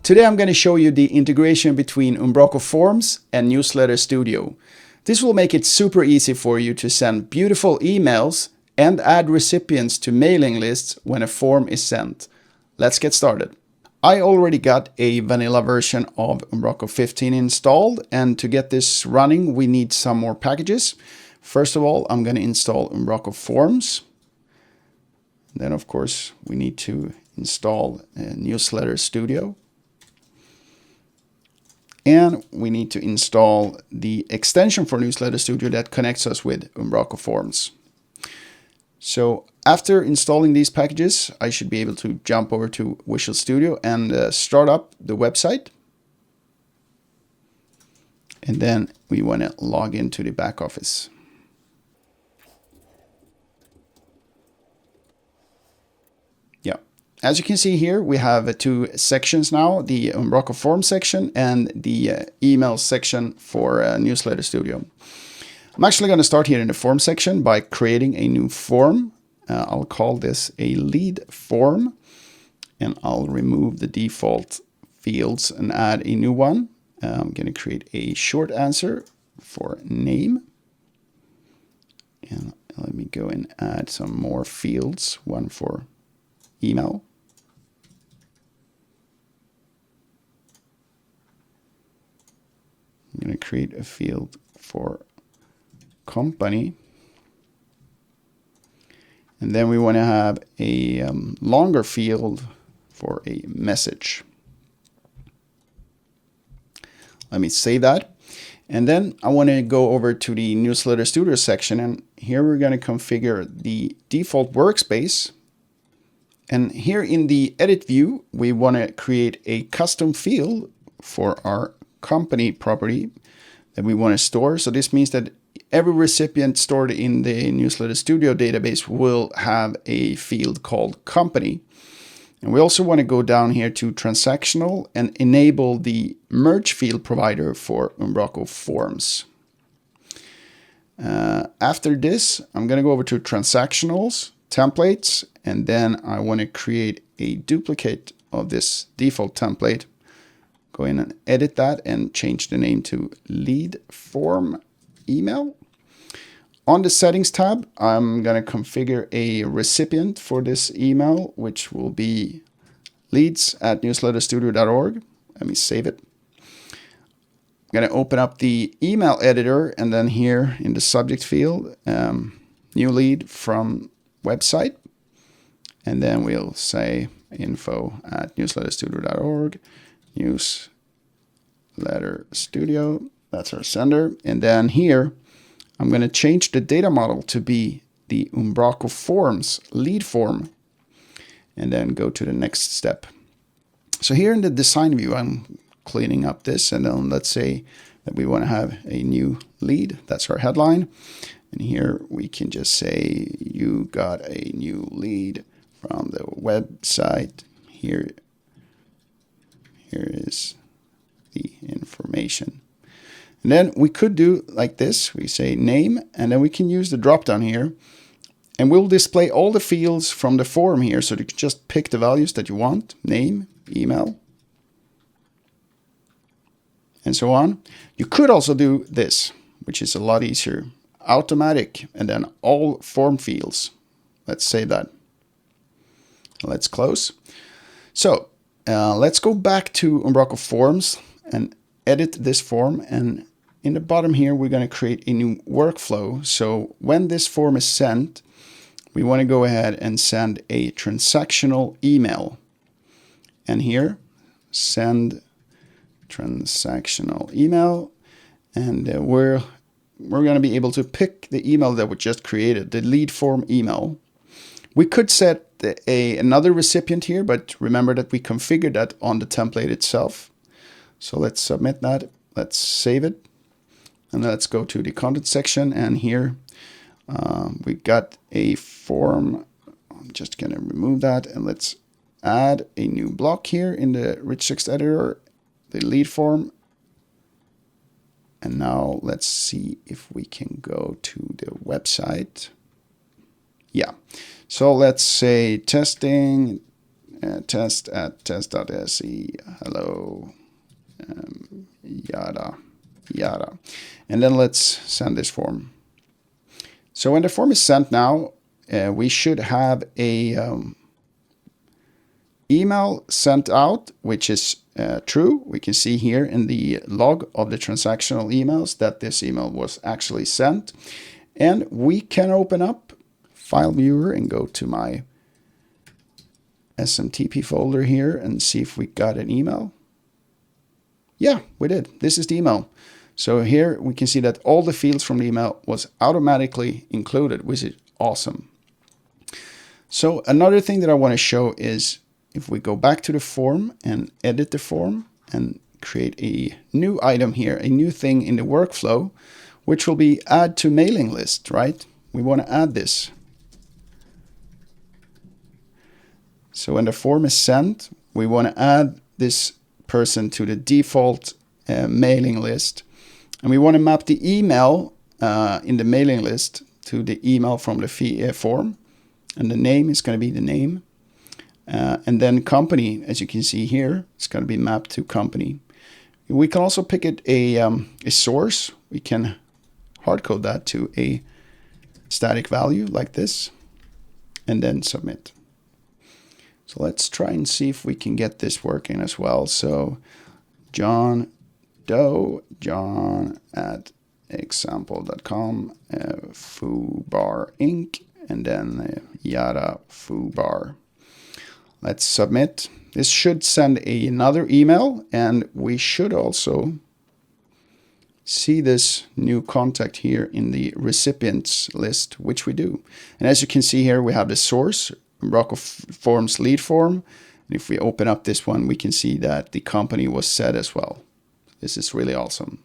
Today I'm going to show you the integration between Umbraco Forms and Newsletter Studio. This will make it super easy for you to send beautiful emails and add recipients to mailing lists when a form is sent. Let's get started. I already got a vanilla version of Umbraco 15 installed, and to get this running we need some more packages. First of all, I'm going to install Umbraco Forms. Then of course we need to install Newsletter Studio. And we need to install the extension for Newsletter Studio that connects us with Umbraco Forms. So after installing these packages, I should be able to jump over to Visual Studio and start up the website. And then we want to log into the back office. As you can see here, we have two sections now, the Umbraco Forms section and the email section for Newsletter Studio. I'm actually going to start here in the form section by creating a new form. I'll call this a lead form, and I'll remove the default fields and add a new one. I'm going to create a short answer for name. And let me go and add some more fields, one for email. I'm going to create a field for company. And then we want to have a longer field for a message. Let me save that. And then I want to go over to the Newsletter Studio section. And here we're going to configure the default workspace. And here in the edit view, we want to create a custom field for our company property that we want to store. So this means that every recipient stored in the Newsletter Studio database will have a field called company. And we also want to go down here to transactional and enable the merge field provider for Umbraco Forms. After this, I'm going to go over to transactionals, templates, and then I want to create a duplicate of this default template. Go in and edit that and change the name to lead form email. On the settings tab, I'm going to configure a recipient for this email, which will be leads@newsletterstudio.org. Let me save it. I'm going to open up the email editor, and then here in the subject field, new lead from website. And then we'll say info@newsletterstudio.org. Newsletter Studio, that's our sender. And then here, I'm going to change the data model to be the Umbraco Forms lead form, and then go to the next step. So here in the design view, I'm cleaning up this, and then let's say that we want to have a new lead. That's our headline. And here we can just say, you got a new lead from the website. Here is the information. And then we could do like this. We say name, and then we can use the drop down here, and we'll display all the fields from the form here. So you can just pick the values that you want, name, email, and so on. You could also do this, which is a lot easier. Automatic, and then all form fields. Let's save that. Let's close. So let's go back to Umbraco Forms and edit this form. And in the bottom here, we're going to create a new workflow. So when this form is sent, we want to go ahead and send a transactional email. And here, send transactional email. And we're going to be able to pick the email that we just created, the lead form email. We could set another recipient here, but remember that we configured that on the template itself. So let's submit that. Let's save it. And let's go to the content section. And here we got a form. I'm just going to remove that. And let's add a new block here in the rich text editor, the lead form. And now let's see if we can go to the website. Yeah. So let's say testing test at test.se, hello, yada, yada. And then let's send this form. So when the form is sent now, we should have a email sent out, which is true. We can see here in the log of the transactional emails that this email was actually sent. And we can open up File Viewer and go to my SMTP folder here and see if we got an email. Yeah, we did. This is the email. So here we can see that all the fields from the email was automatically included, which is awesome. So another thing that I want to show is if we go back to the form and edit the form and create a new item here, a new thing in the workflow, which will be add to mailing list, right? We want to add this. So when the form is sent, we want to add this person to the default mailing list. And we want to map the email in the mailing list to the email from the form. And the name is going to be the name. And then company, as you can see here, it's going to be mapped to company. We can also pick it a source. We can hardcode that to a static value like this, and then submit. So let's try and see if we can get this working as well. So John Doe, John at example.com, foobar Inc., and then yada foobar. Let's submit. This should send another email, and we should also see this new contact here in the recipients list, which we do. And as you can see here, we have the source, Umbraco Forms lead form. And if we open up this one, we can see that the company was set as well. This is really awesome.